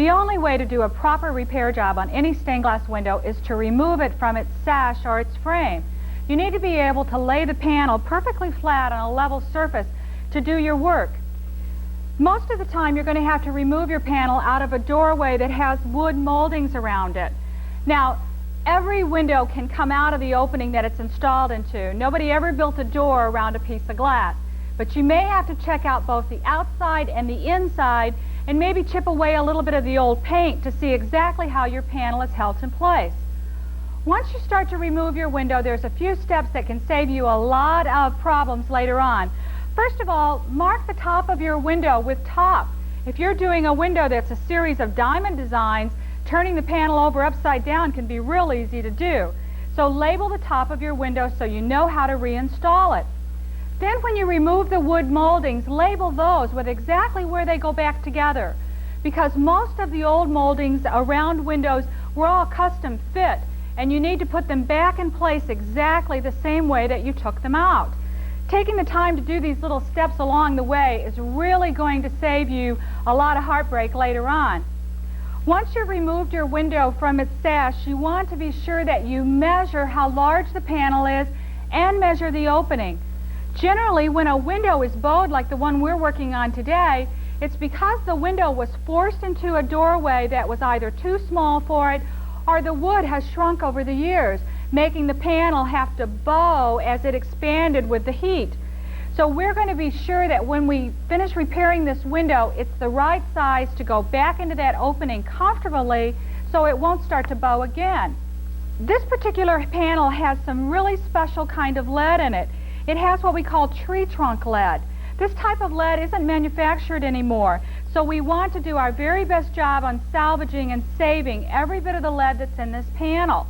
The only way to do a proper repair job on any stained glass window is to remove it from its sash or its frame. You need to be able to lay the panel perfectly flat on a level surface to do your work. Most of the time you're going to have to remove your panel out of a doorway that has wood moldings around it. Now, every window can come out of the opening that it's installed into. Nobody ever built a door around a piece of glass. But you may have to check out both the outside and the inside and maybe chip away a little bit of the old paint to see exactly how your panel is held in place. Once you start to remove your window, there's a few steps that can save you a lot of problems later on. First of all, mark the top of your window with top. If you're doing a window that's a series of diamond designs, turning the panel over upside down can be real easy to do. So label the top of your window so you know how to reinstall it. Then when you remove the wood moldings, label those with exactly where they go back together. Because most of the old moldings around windows were all custom fit, and you need to put them back in place exactly the same way that you took them out. Taking the time to do these little steps along the way is really going to save you a lot of heartbreak later on. Once you've removed your window from its sash, you want to be sure that you measure how large the panel is and measure the opening. Generally, when a window is bowed like the one we're working on today, it's because the window was forced into a doorway that was either too small for it or the wood has shrunk over the years, making the panel have to bow as it expanded with the heat. So we're going to be sure that when we finish repairing this window, it's the right size to go back into that opening comfortably so it won't start to bow again. This particular panel has some really special kind of lead in it. It has what we call tree trunk lead. This type of lead isn't manufactured anymore, so we want to do our very best job on salvaging and saving every bit of the lead that's in this panel.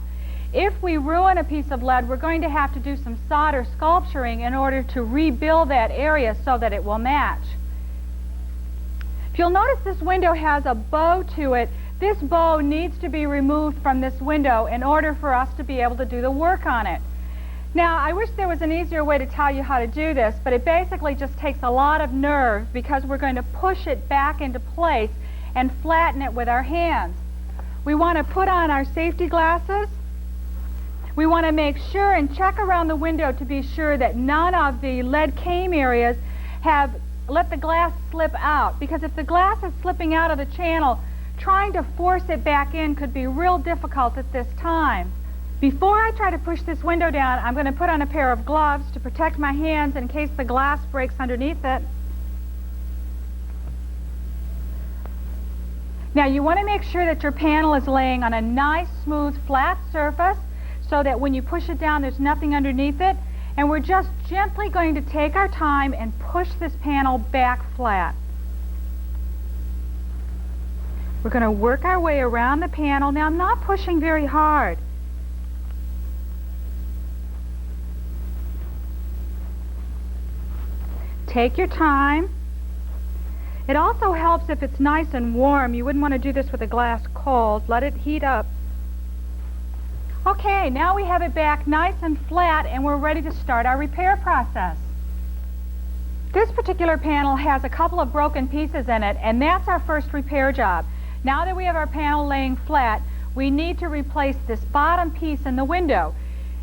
If we ruin a piece of lead, we're going to have to do some solder sculpturing in order to rebuild that area so that it will match. If you'll notice, this window has a bow to it. This bow needs to be removed from this window in order for us to be able to do the work on it. Now, I wish there was an easier way to tell you how to do this, but it basically just takes a lot of nerve because we're going to push it back into place and flatten it with our hands. We want to put on our safety glasses. We want to make sure and check around the window to be sure that none of the lead came areas have let the glass slip out, because if the glass is slipping out of the channel, trying to force it back in could be real difficult at this time. Before I try to push this window down, I'm going to put on a pair of gloves to protect my hands in case the glass breaks underneath it. Now, you want to make sure that your panel is laying on a nice, smooth, flat surface so that when you push it down, there's nothing underneath it. And we're just gently going to take our time and push this panel back flat. We're going to work our way around the panel. Now, I'm not pushing very hard. Take your time. It also helps if it's nice and warm. You wouldn't want to do this with a glass cold. Let it heat up. Okay, now we have it back nice and flat, and we're ready to start our repair process. This particular panel has a couple of broken pieces in it, and that's our first repair job. Now that we have our panel laying flat, we need to replace this bottom piece in the window.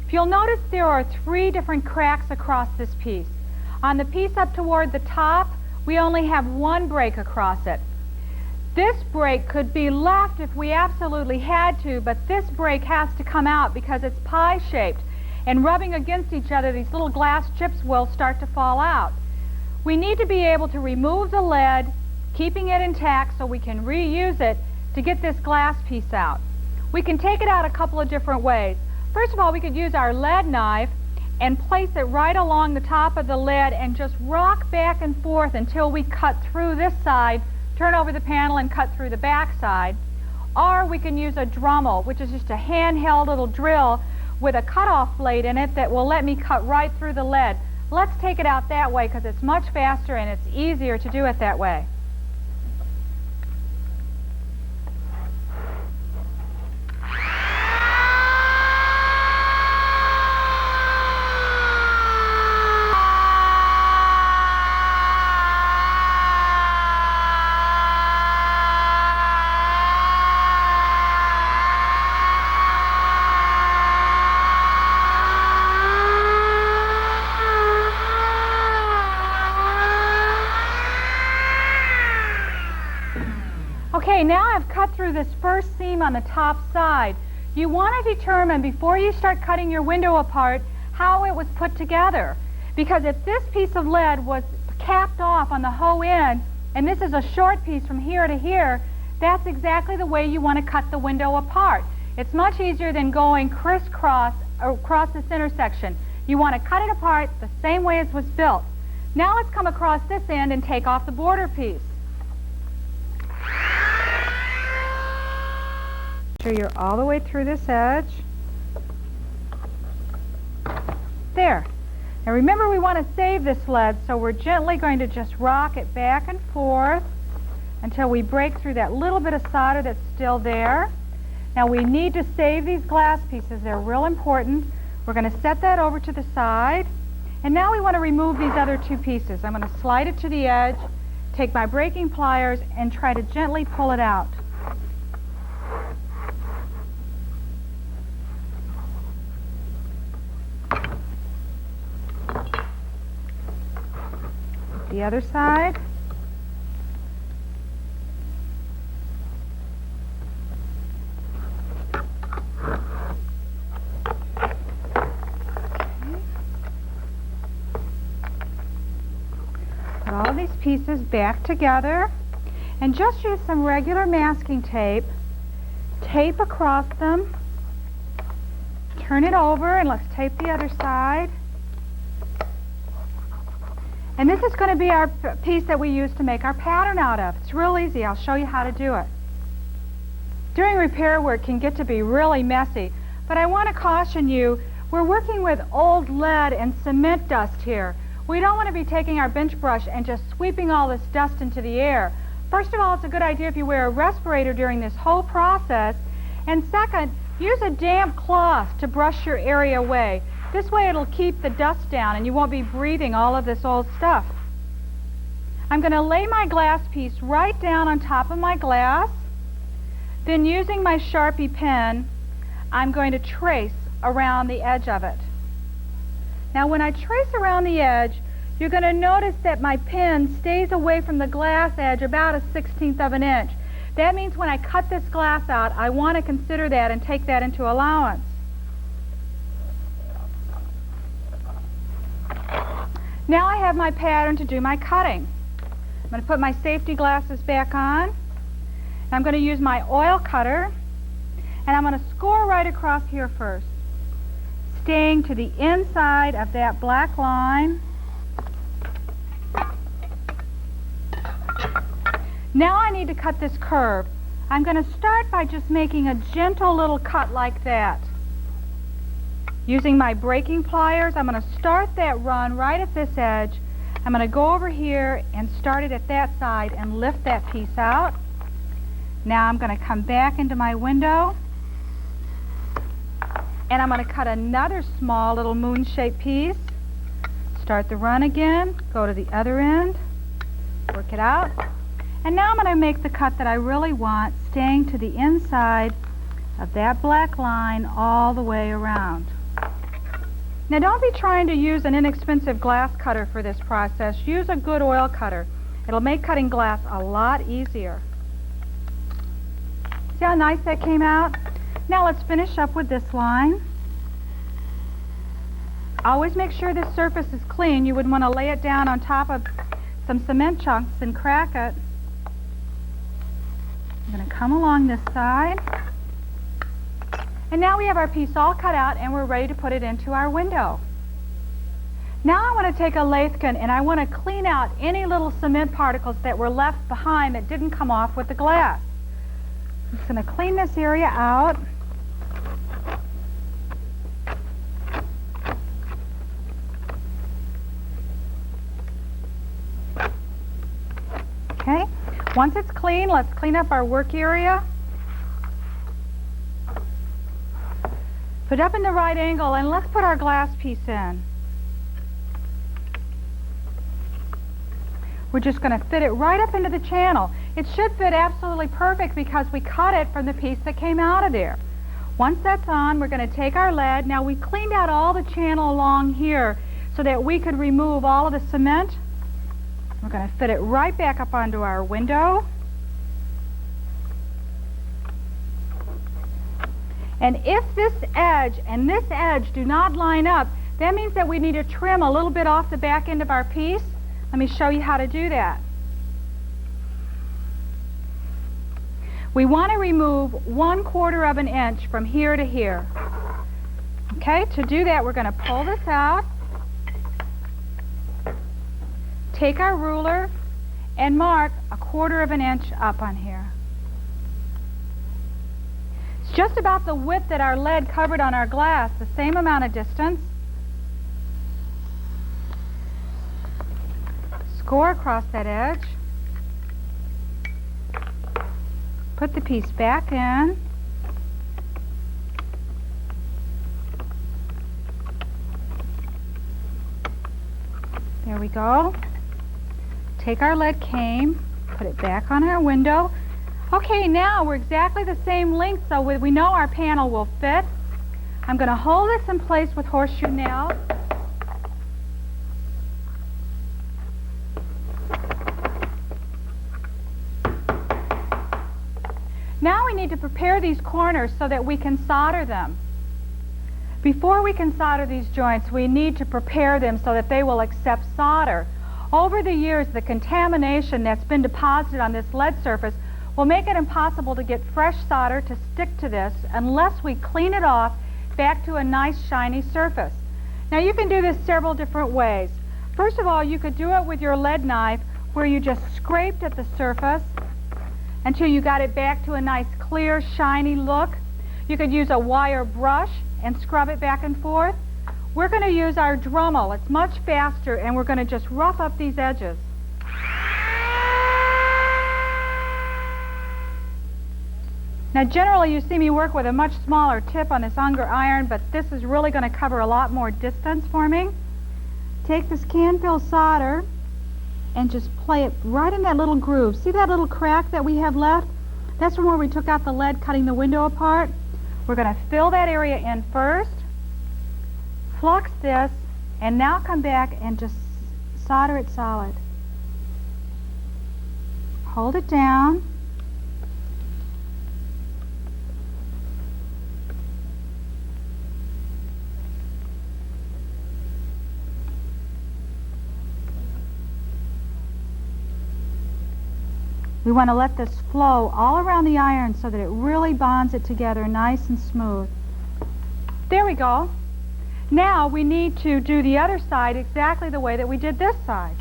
If you'll notice, there are 3 different cracks across this piece. On the piece up toward the top, we only have 1 break across it. This break could be left if we absolutely had to, but this break has to come out because it's pie-shaped, and rubbing against each other, these little glass chips will start to fall out. We need to be able to remove the lead, keeping it intact so we can reuse it to get this glass piece out. We can take it out a couple of different ways. First of all, we could use our lead knife and place it right along the top of the lead and just rock back and forth until we cut through this side, turn over the panel and cut through the back side. Or we can use a Dremel, which is just a handheld little drill with a cutoff blade in it that will let me cut right through the lead. Let's take it out that way because it's much faster and it's easier to do it that way. Okay, now I've cut through this first seam on the top side. You want to determine before you start cutting your window apart how it was put together. Because if this piece of lead was capped off on the hoe end, and this is a short piece from here to here, that's exactly the way you want to cut the window apart. It's much easier than going crisscross across this intersection. You want to cut it apart the same way it was built. Now let's come across this end and take off the border piece. Make sure you're all the way through this edge. There. Now remember, we want to save this lead, so we're gently going to just rock it back and forth until we break through that little bit of solder that's still there. Now we need to save these glass pieces. They're real important. We're going to set that over to the side. And now we want to remove these other two pieces. I'm going to slide it to the edge, take my breaking pliers, and try to gently pull it out. The other side. Put all these pieces back together and just use some regular masking tape. Tape across them. Turn it over and let's tape the other side. And this is going to be our piece that we use to make our pattern out of. It's real easy. I'll show you how to do it. Doing repair work can get to be really messy, but I want to caution you, we're working with old lead and cement dust here. We don't want to be taking our bench brush and just sweeping all this dust into the air. First of all, it's a good idea if you wear a respirator during this whole process. And second, use a damp cloth to brush your area away. This way it'll keep the dust down and you won't be breathing all of this old stuff. I'm going to lay my glass piece right down on top of my glass. Then using my Sharpie pen, I'm going to trace around the edge of it. Now when I trace around the edge, you're going to notice that my pen stays away from the glass edge about 1/16 of an inch. That means when I cut this glass out, I want to consider that and take that into allowance. Now I have my pattern to do my cutting. I'm going to put my safety glasses back on. And I'm going to use my oil cutter. And I'm going to score right across here first, staying to the inside of that black line. Now I need to cut this curve. I'm going to start by just making a gentle little cut like that. Using my breaking pliers, I'm going to start that run right at this edge. I'm going to go over here and start it at that side and lift that piece out. Now I'm going to come back into my window and I'm going to cut another small little moon-shaped piece. Start the run again, go to the other end, work it out. And now I'm going to make the cut that I really want, staying to the inside of that black line all the way around. Now don't be trying to use an inexpensive glass cutter for this process. Use a good oil cutter. It'll make cutting glass a lot easier. See how nice that came out? Now let's finish up with this line. Always make sure this surface is clean. You would want to lay it down on top of some cement chunks and crack it. I'm going to come along this side. And now we have our piece all cut out and we're ready to put it into our window. Now I want to take a lathe gun and I want to clean out any little cement particles that were left behind that didn't come off with the glass. I'm just going to clean this area out. Okay, once it's clean, let's clean up our work area. Put it up in the right angle and let's put our glass piece in. We're just going to fit it right up into the channel. It should fit absolutely perfect because we cut it from the piece that came out of there. Once that's on, we're going to take our lead. Now we cleaned out all the channel along here so that we could remove all of the cement. We're going to fit it right back up onto our window. And if this edge and this edge do not line up, that means that we need to trim a little bit off the back end of our piece. Let me show you how to do that. We want to remove 1/4 of an inch from here to here. Okay, to do that we're going to pull this out, take our ruler, and mark 1/4 of an inch up on here. It's just about the width that our lead covered on our glass, the same amount of distance. Score across that edge. Put the piece back in. There we go. Take our lead cane, put it back on our window. Okay, now we're exactly the same length, so we know our panel will fit. I'm going to hold this in place with horseshoe nails. Now we need to prepare these corners so that we can solder them. Before we can solder these joints, we need to prepare them so that they will accept solder. Over the years, the contamination that's been deposited on this lead surface will make it impossible to get fresh solder to stick to this unless we clean it off back to a nice shiny surface. Now you can do this several different ways. First of all, you could do it with your lead knife where you just scraped at the surface until you got it back to a nice clear shiny look. You could use a wire brush and scrub it back and forth. We're going to use our Dremel. It's much faster, and we're going to just rough up these edges. Now generally you see me work with a much smaller tip on this Unger iron, but this is really going to cover a lot more distance for me. Take this can-fill solder and just play it right in that little groove. See that little crack that we have left? That's from where we took out the lead cutting the window apart. We're going to fill that area in first, flux this, and now come back and just solder it solid. Hold it down. We want to let this flow all around the iron so that it really bonds it together nice and smooth. There we go. Now we need to do the other side exactly the way that we did this side.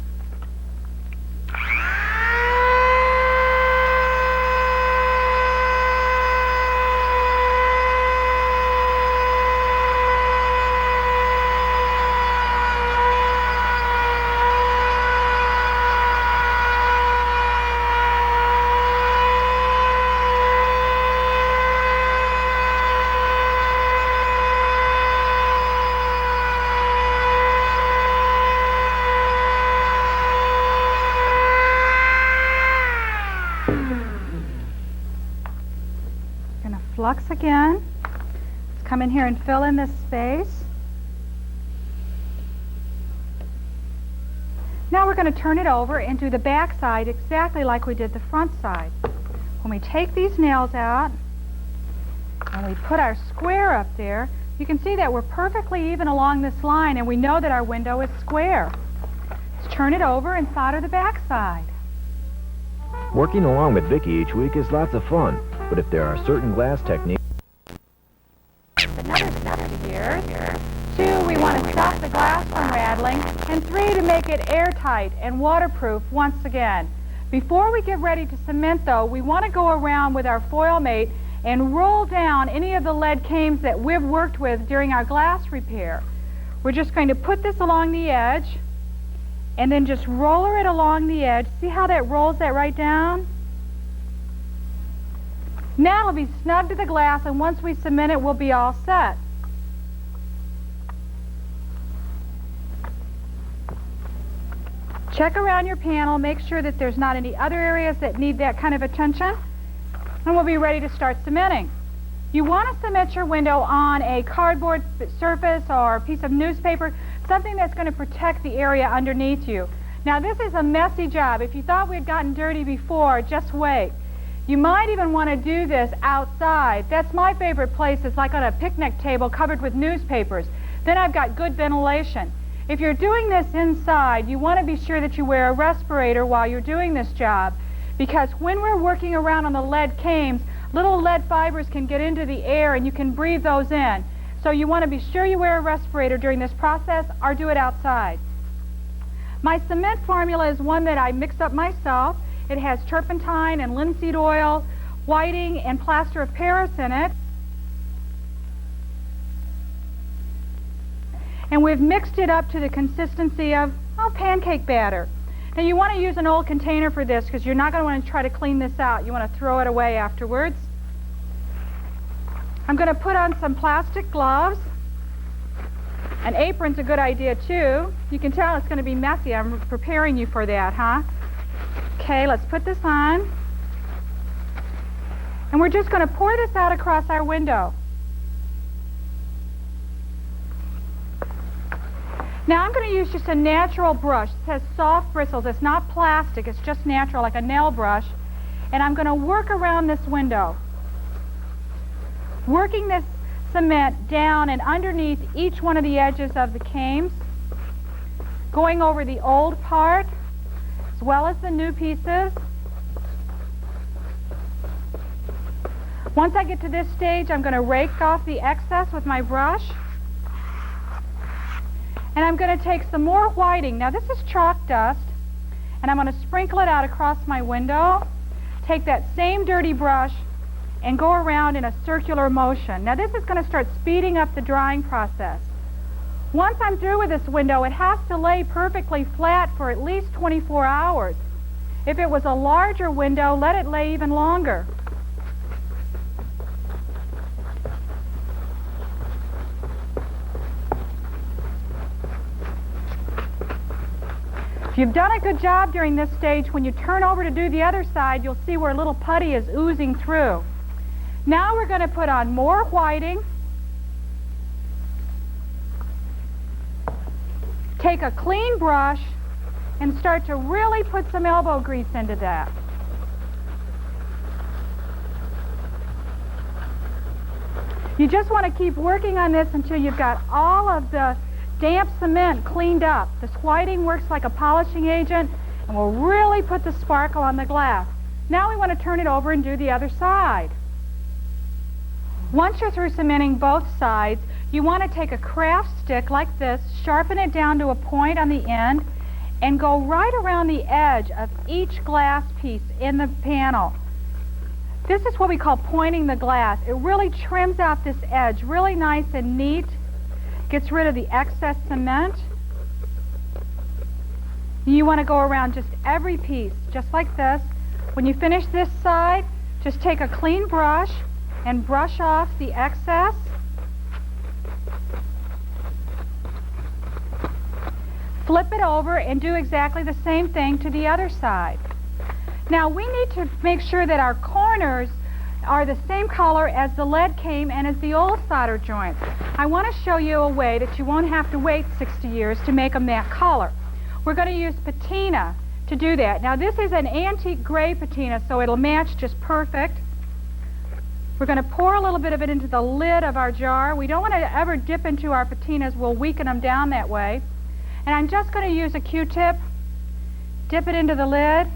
Flux again. Let's come in here and fill in this space. Now we're going to turn it over and do the back side exactly like we did the front side. When we take these nails out and we put our square up there, you can see that we're perfectly even along this line, and we know that our window is square. Let's turn it over and solder the back side. Working along with Vicki each week is lots of fun, but if there are certain glass techniques... Here. 2, we want to stop the glass from rattling. And 3, to make it airtight and waterproof once again. Before we get ready to cement, though, we want to go around with our foil mate and roll down any of the lead cames that we've worked with during our glass repair. We're just going to put this along the edge and then just roller it along the edge. See how that rolls that right down? Now it'll be snug to the glass, and once we cement it, we'll be all set. Check around your panel, make sure that there's not any other areas that need that kind of attention, and we'll be ready to start cementing. You want to cement your window on a cardboard surface or a piece of newspaper, something that's going to protect the area underneath you. Now this is a messy job. If you thought we had gotten dirty before, just wait. You might even want to do this outside. That's my favorite place. It's like on a picnic table covered with newspapers. Then I've got good ventilation. If you're doing this inside, you want to be sure that you wear a respirator while you're doing this job, because when we're working around on the lead cames, little lead fibers can get into the air and you can breathe those in. So you want to be sure you wear a respirator during this process or do it outside. My cement formula is one that I mix up myself. It has turpentine and linseed oil, whiting, and plaster of Paris in it. And we've mixed it up to the consistency of pancake batter. Now you want to use an old container for this because you're not going to want to try to clean this out. You want to throw it away afterwards. I'm going to put on some plastic gloves. An apron's a good idea too. You can tell it's going to be messy. I'm preparing you for that, huh? Okay, let's put this on. And we're just going to pour this out across our window. Now I'm going to use just a natural brush. It has soft bristles. It's not plastic. It's just natural, like a nail brush. And I'm going to work around this window, working this cement down and underneath each one of the edges of the cames, going over the old part as well as the new pieces. Once I get to this stage, I'm going to rake off the excess with my brush. And I'm going to take some more whiting. Now this is chalk dust, and I'm going to sprinkle it out across my window. Take that same dirty brush and go around in a circular motion. Now this is going to start speeding up the drying process. Once I'm through with this window, it has to lay perfectly flat for at least 24 hours. If it was a larger window, let it lay even longer. If you've done a good job during this stage, when you turn over to do the other side, you'll see where a little putty is oozing through. Now we're going to put on more whiting. Take a clean brush and start to really put some elbow grease into that. You just want to keep working on this until you've got all of the damp cement cleaned up. This whiting works like a polishing agent and will really put the sparkle on the glass. Now we want to turn it over and do the other side. Once you're through cementing both sides, you want to take a craft stick like this, sharpen it down to a point on the end, and go right around the edge of each glass piece in the panel. This is what we call pointing the glass. It really trims out this edge really nice and neat, gets rid of the excess cement. You want to go around just every piece, just like this. When you finish this side, just take a clean brush and brush off the excess. Flip it over and do exactly the same thing to the other side. Now we need to make sure that our corners are the same color as the lead came and as the old solder joints. I want to show you a way that you won't have to wait 60 years to make them that color. We're going to use patina to do that. Now this is an antique gray patina, so it'll match just perfect. We're going to pour a little bit of it into the lid of our jar. We don't want to ever dip into our patinas. We'll weaken them down that way. And I'm just going to use a Q-tip, dip it into the lid,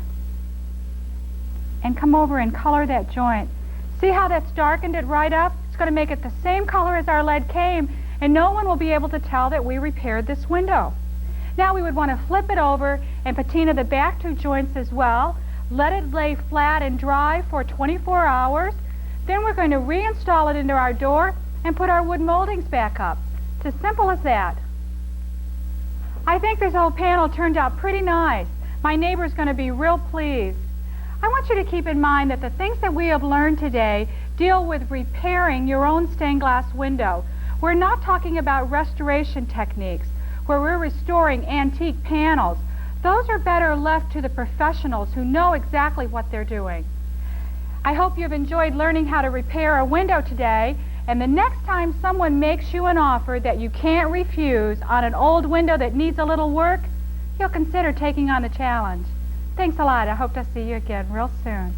and come over and color that joint. See how that's darkened it right up? It's going to make it the same color as our lead came, and no one will be able to tell that we repaired this window. Now we would want to flip it over and patina the back two joints as well. Let it lay flat and dry for 24 hours. Then we're going to reinstall it into our door and put our wood moldings back up. It's as simple as that. I think this whole panel turned out pretty nice. My neighbor's going to be real pleased. I want you to keep in mind that the things that we have learned today deal with repairing your own stained glass window. We're not talking about restoration techniques where we're restoring antique panels. Those are better left to the professionals who know exactly what they're doing. I hope you've enjoyed learning how to repair a window today, and the next time someone makes you an offer that you can't refuse on an old window that needs a little work, you'll consider taking on the challenge. Thanks a lot. I hope to see you again real soon.